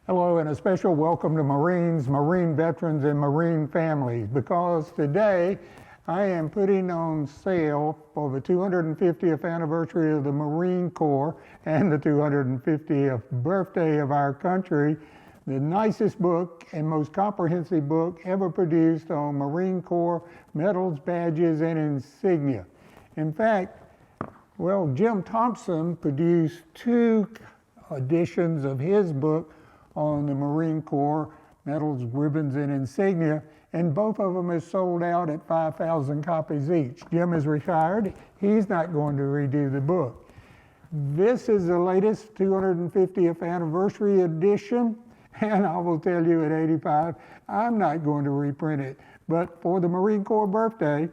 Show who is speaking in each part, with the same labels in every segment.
Speaker 1: Hello, and a special welcome to Marines, Marine veterans, and Marine families, because today I am putting on sale for the 250th anniversary of the Marine Corps and the 250th birthday of our country, the nicest book and most comprehensive book ever produced on Marine Corps medals, badges, and insignia. In fact, Jim Thompson produced two editions of his book on the Marine Corps medals, ribbons, and insignia, and both of them is sold out at 5,000 copies each. Jim is retired. He's not going to redo the book. This is the latest 250th anniversary edition, and I will tell you at 85, I'm not going to reprint it. But for the Marine Corps birthday,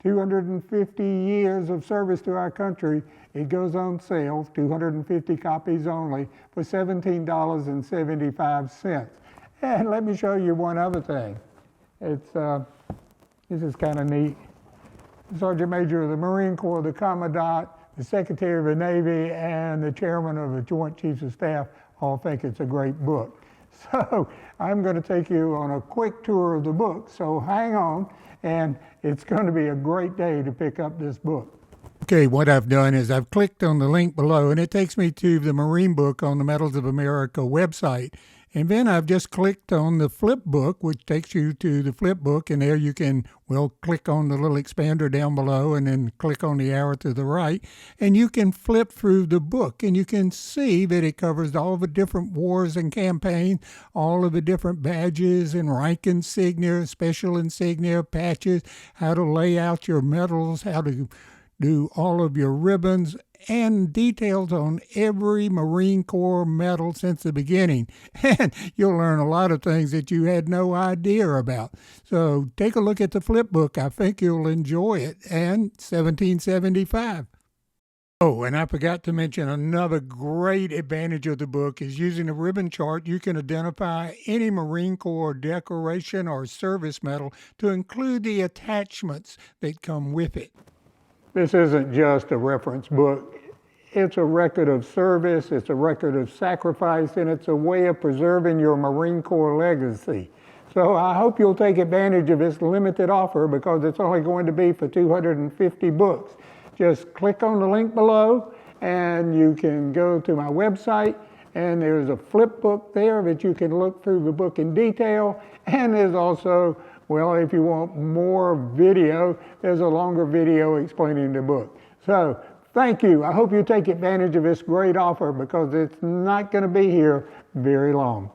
Speaker 1: 250 years of service to our country, it goes on sale, 250 copies only, for $17.75. And let me show you one other thing. This is kind of neat. The Sergeant Major of the Marine Corps, the Commandant, the Secretary of the Navy, and the Chairman of the Joint Chiefs of Staff all think it's a great book. So I'm going to take you on a quick tour of the book, so hang on, and it's going to be a great day to pick up this book. Okay, what I've done is I've clicked on the link below, and it takes me to the Marine book on the Medals of America website. And then I've just clicked on the flip book, which takes you to the flip book, and there you can, click on the little expander down below and then click on the arrow to the right, and you can flip through the book, and you can see that it covers all of the different wars and campaigns, all of the different badges and rank insignia, special insignia, patches, how to lay out your medals, how to do all of your ribbons, and details on every Marine Corps medal since the beginning. And you'll learn a lot of things that you had no idea about. So take a look at the flip book. I think you'll enjoy it. And $17.75. Oh, and I forgot to mention another great advantage of the book is using a ribbon chart. You can identify any Marine Corps decoration or service medal to include the attachments that come with it. This isn't just a reference book. It's a record of service, it's a record of sacrifice, and it's a way of preserving your Marine Corps legacy. So I hope you'll take advantage of this limited offer, because it's only going to be for 250 books. Just click on the link below, and you can go to my website, and there's a flip book there that you can look through the book in detail, and there's also, if you want more video, there's a longer video explaining the book. So, thank you. I hope you take advantage of this great offer, because it's not going to be here very long.